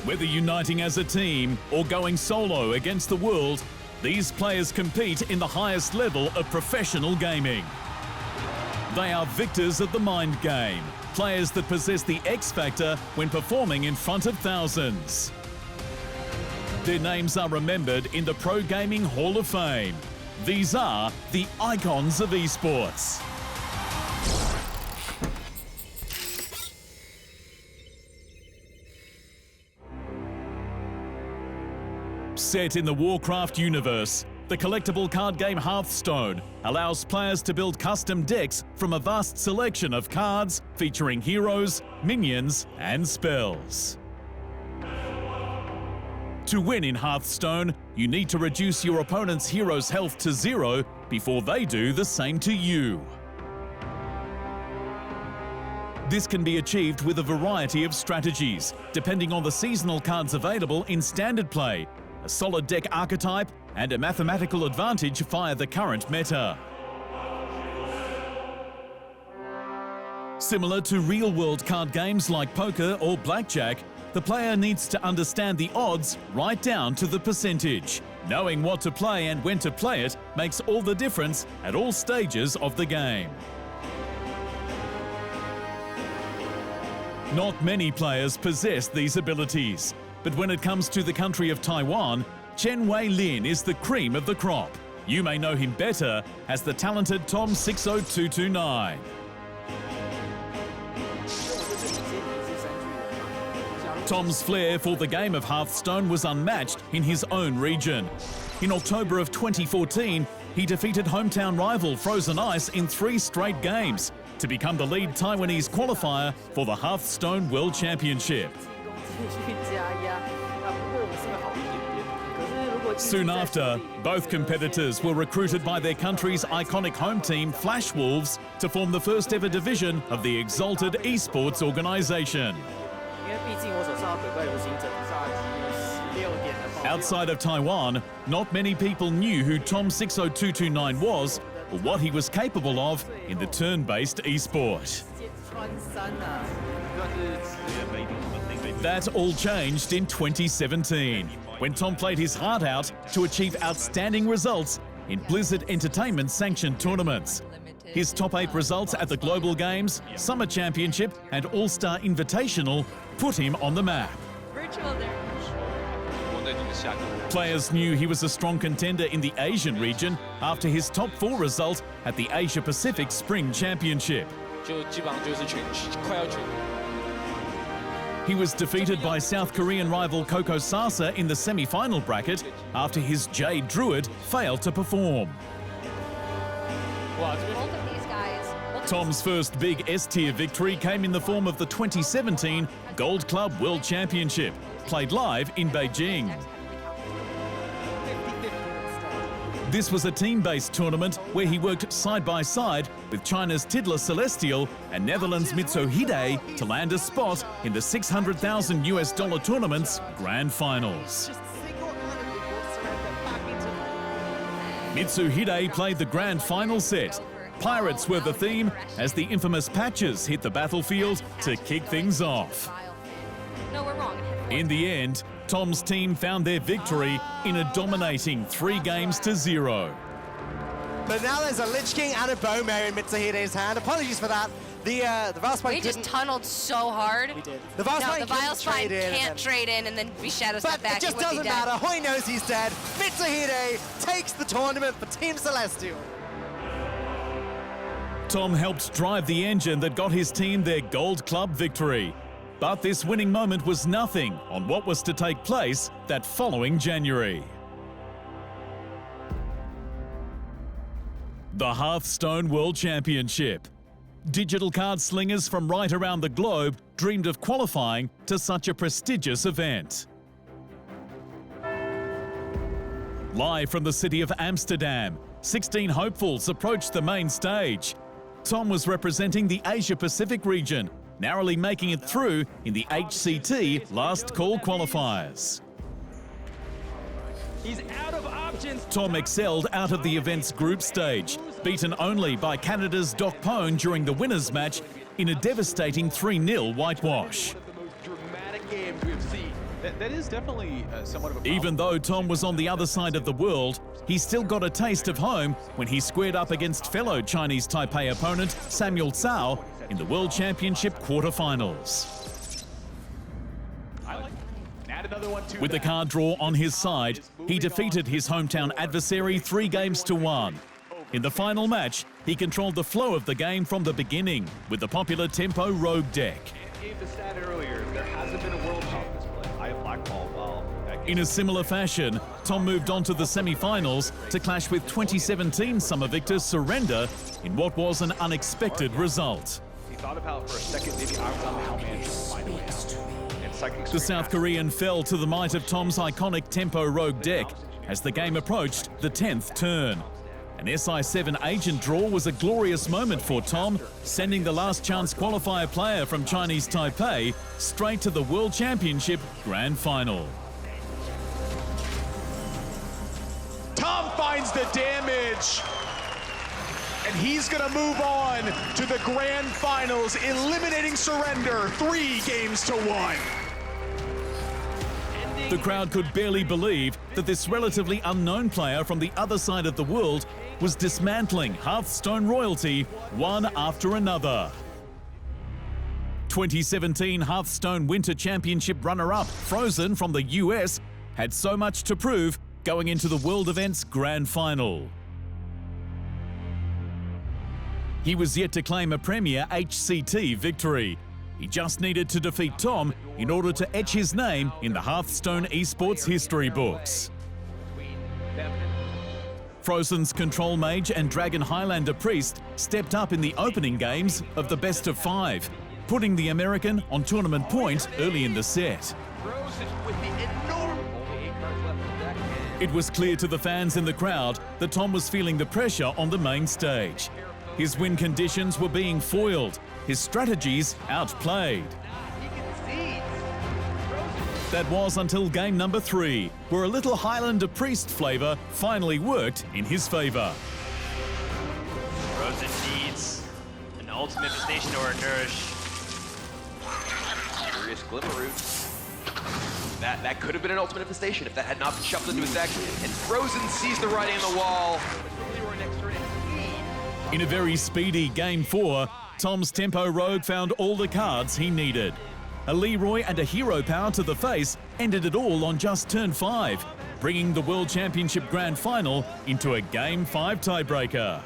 Whether uniting as a team or going solo against the world, these players compete in the highest level of professional gaming. They are victors of the mind game, players that possess the X factor when performing in front of thousands. Their names are remembered in the Pro Gaming Hall of Fame. These are the icons of esports. Set in the Warcraft universe, the collectible card game Hearthstone allows players to build custom decks from a vast selection of cards featuring heroes, minions, and spells. To win in Hearthstone, you need to reduce your opponent's hero's health to 0 before they do the same to you. This can be achieved with a variety of strategies, depending on the seasonal cards available in standard play, a solid deck archetype, and a mathematical advantage via the current meta. Similar to real-world card games like poker or blackjack, the player needs to understand the odds right down to the percentage. Knowing what to play and when to play it makes all the difference at all stages of the game. Not many players possess these abilities, but when it comes to the country of Taiwan, Chen Wei-Lin is the cream of the crop. You may know him better as the talented Tom60229. Tom's flair for the game of Hearthstone was unmatched in his own region. In October of 2014, he defeated hometown rival Frozen Ice in 3 straight games to become the lead Taiwanese qualifier for the Hearthstone World Championship. Soon after, both competitors were recruited by their country's iconic home team, Flash Wolves, to form the first ever division of the exalted esports organization. Outside of Taiwan, not many people knew who Tom60229 was or what he was capable of in the turn-based esport. That all changed in 2017, when Tom played his heart out to achieve outstanding results in Blizzard Entertainment sanctioned tournaments. His top 8 results at the Global Games, Summer Championship and All-Star Invitational put him on the map. Players knew he was a strong contender in the Asian region after his top 4 result at the Asia Pacific Spring Championship. He was defeated by South Korean rival Coco Sasa in the semi-final bracket after his Jade Druid failed to perform. Tom's first big S-tier victory came in the form of the 2017 Gold Club World Championship, played live in Beijing. This was a team-based tournament where he worked side by side with China's Tidler Celestial and Netherlands' Mitsuhide to land a spot in the $600,000 tournament's grand finals. Mitsuhide played the grand final set. Pirates were the theme as the infamous patches hit the battlefield to kick things off. In the end, Tom's team found their victory in a dominating 3 games to 0. But now there's a Lich King and a Bowmare in Mitsuhide's hand. Apologies for that. The Valspine we just tunneled so hard. We did. The Valspine can't trade in and then we shadow step back. But it just doesn't matter. Hoy knows he's dead. Mitsuhide takes the tournament for Team Celestial. Tom helped drive the engine that got his team their Gold Club victory. But this winning moment was nothing on what was to take place that following January. The Hearthstone World Championship. Digital card slingers from right around the globe dreamed of qualifying to such a prestigious event. Live from the city of Amsterdam, 16 hopefuls approached the main stage. Tom was representing the Asia Pacific region, narrowly making it through in the HCT Last Call qualifiers. He's out of options. Tom excelled out of the event's group stage, beaten only by Canada's Doc Pone during the winners' match in a devastating 3-0 whitewash. One of the most dramatic games we've seen. That is definitely somewhat of a problem. Even though Tom was on the other side of the world, he still got a taste of home when he squared up against fellow Chinese Taipei opponent Samuel Cao in the World Championship quarterfinals. With the card draw on his side, he defeated his hometown adversary 3-1. In the final match, he controlled the flow of the game from the beginning with the popular tempo rogue deck. Gave the stat earlier, there hasn't been a world champ display. I have blackball while In a similar fashion, Tom moved on to the semi-finals to clash with 2017 summer victor Surrender in what was an unexpected result. he thought about for a second, maybe I was on the helmet and find a way out. And Psychic The Screen South happened. Korean fell to the might of Tom's iconic tempo rogue deck as the game approached the 10th turn. An SI7 agent draw was a glorious moment for Tom, sending the last chance qualifier player from Chinese Taipei straight to the World Championship Grand Final. Tom finds the damage, and he's gonna move on to the grand finals, eliminating Surrender 3-1. The crowd could barely believe that this relatively unknown player from the other side of the world was dismantling Hearthstone royalty one after another. 2017 Hearthstone Winter Championship runner-up Frozen from the US had so much to prove going into the World Events Grand Final. He was yet to claim a Premier HCT victory. He just needed to defeat Tom in order to etch his name in the Hearthstone Esports history books. Frozen's Control Mage and Dragon Highlander Priest stepped up in the opening games of the best of 5, putting the American on tournament point early in the set. It was clear to the fans in the crowd that Tom was feeling the pressure on the main stage. His win conditions were being foiled, his strategies outplayed. That was until game number 3, where a little Highlander Priest flavour finally worked in his favour. Frozen needs an ultimate station or a nourish. Curious Glimmer Roots. That could have been an ultimate infestation if that had not been shuffled into his deck. And Frozen sees the writing on the wall. In a very speedy game 4, Tom's Tempo Rogue found all the cards he needed. A Leroy and a hero power to the face ended it all on just turn 5, bringing the World Championship Grand Final into a Game 5 tiebreaker.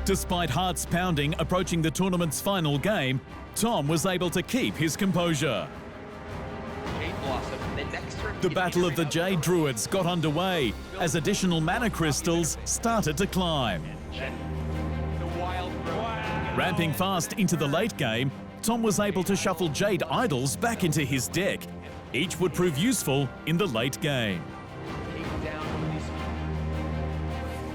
Despite hearts pounding approaching the tournament's final game, Tom was able to keep his composure. The Battle of the Jade Druids got underway as additional mana crystals started to climb. Ramping fast into the late game, Tom was able to shuffle Jade Idols back into his deck. Each would prove useful in the late game.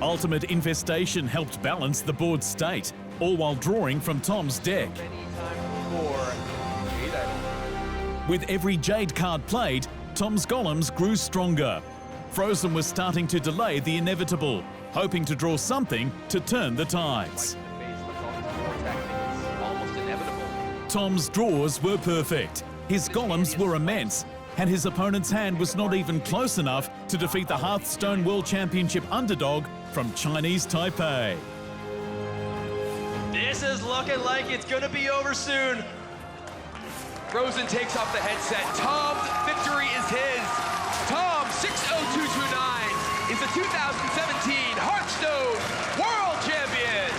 Ultimate Infestation helped balance the board state, all while drawing from Tom's deck. With every Jade card played, Tom's golems grew stronger. Frozen was starting to delay the inevitable, hoping to draw something to turn the tides. Tom's draws were perfect. His golems were immense, and his opponent's hand was not even close enough to defeat the Hearthstone World Championship underdog from Chinese Taipei. This is looking like it's gonna be over soon. Frozen takes off the headset. Tom's victory is his. Tom60229 is the 2017 Hearthstone World Champion.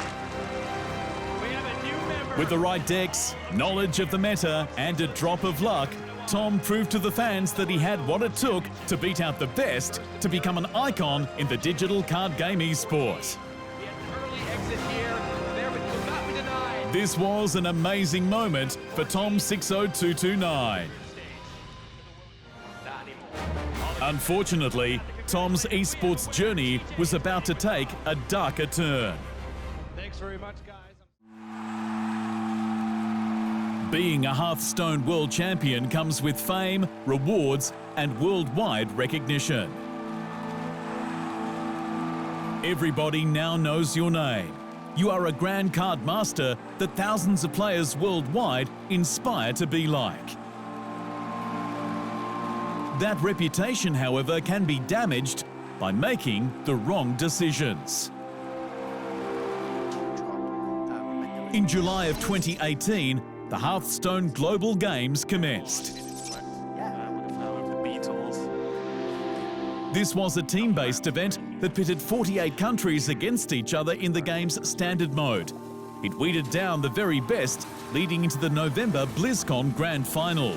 With the right decks, knowledge of the meta, and a drop of luck, Tom proved to the fans that he had what it took to beat out the best to become an icon in the digital card game esport. This was an amazing moment for Tom60229. Unfortunately, Tom's esports journey was about to take a darker turn. Thanks very much, guys. Being a Hearthstone World Champion comes with fame, rewards, and worldwide recognition. Everybody now knows your name. you are a Grand Card Master that thousands of players worldwide inspire to be like. That reputation, however, can be damaged by making the wrong decisions. In July of 2018, the Hearthstone Global Games commenced. This was a team-based event that pitted 48 countries against each other in the game's standard mode. It weeded down the very best, leading into the November BlizzCon Grand Final.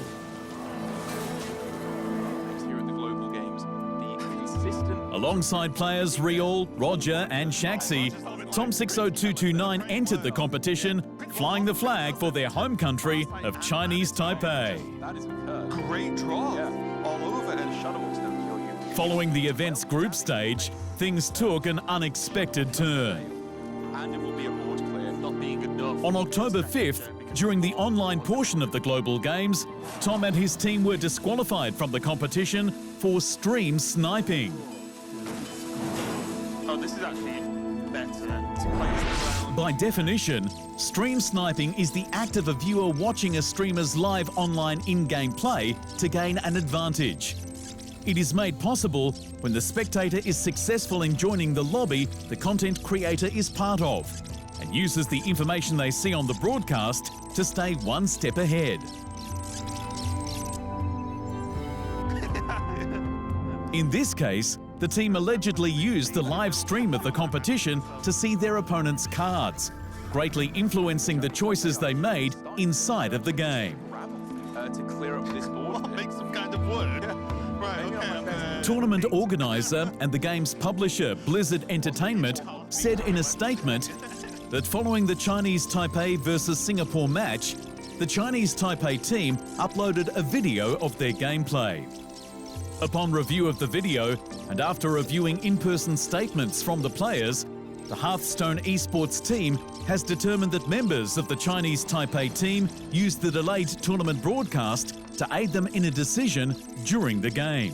Here at the Global Games, the consistent... Alongside players Riol, Roger and Shaxi, Tom60229 entered the competition, flying the flag for their home country of Chinese Taipei. That is a great draw. Yeah. All over, and Shutterbox don't kill you. Following the event's group stage, things took an unexpected turn. And it will be a board player not being enough. On October 5th, during the online portion of the Global Games, Tom and his team were disqualified from the competition for stream sniping. Oh, this is actually better to play around. By definition, stream sniping is the act of a viewer watching a streamer's live online in-game play to gain an advantage. It is made possible when the spectator is successful in joining the lobby the content creator is part of, and uses the information they see on the broadcast to stay one step ahead. In this case, the team allegedly used the live stream of the competition to see their opponent's cards, greatly influencing the choices they made inside of the game. To clear up this board. Make some kind of wood. Right, okay. Tournament organizer and the game's publisher, Blizzard Entertainment, said in a statement that following the Chinese Taipei versus Singapore match, the Chinese Taipei team uploaded a video of their gameplay. Upon review of the video, and after reviewing in-person statements from the players, the Hearthstone Esports team has determined that members of the Chinese Taipei team used the delayed tournament broadcast to aid them in a decision during the game.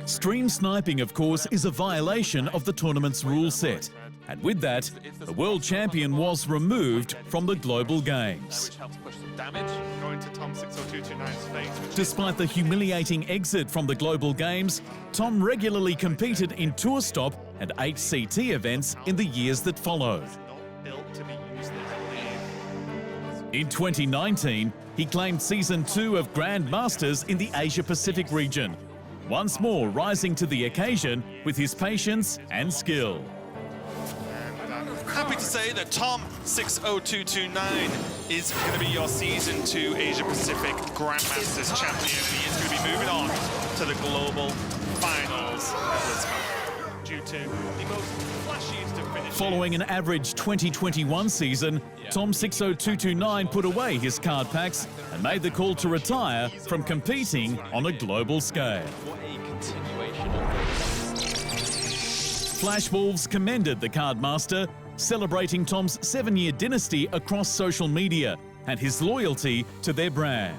Stream sniping, of course, is a violation of the tournament's rule set. And with that, the world champion was removed from the Global Games. Which helps push some damage. Going to Tom60229's face. Despite the humiliating exit from the Global Games, Tom regularly competed in Tour Stop and HCT events in the years that followed. Not built to be used this way. In 2019, he claimed Season 2 of Grand Masters in the Asia-Pacific region, once more rising to the occasion with his patience and skill. Happy to say that Tom60229 is going to be your Season 2 Asia-Pacific Grandmasters champion. He is going to be moving on to the Global Finals at BlizzCon due to the most flashiest of finishes. Following an average 2021 season, Tom60229 put away his card packs and made the call to retire from competing on a global scale. What a continuation of Flash Wolves commended the card master, celebrating Tom's 7-year dynasty across social media and his loyalty to their brand.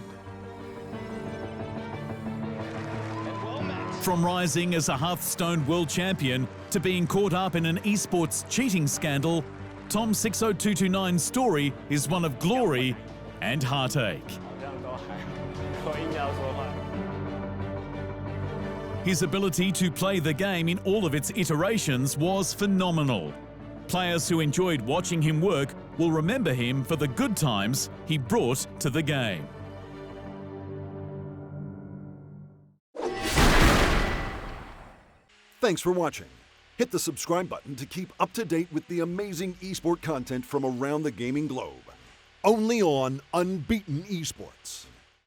From rising as a Hearthstone world champion to being caught up in an esports cheating scandal, Tom60229's story is one of glory and heartache. His ability to play the game in all of its iterations was phenomenal. Players who enjoyed watching him work will remember him for the good times he brought to the game. Thanks for watching. Hit the subscribe button to keep up to date with the amazing esport content from around the gaming globe. Only on Unbeaten Esports.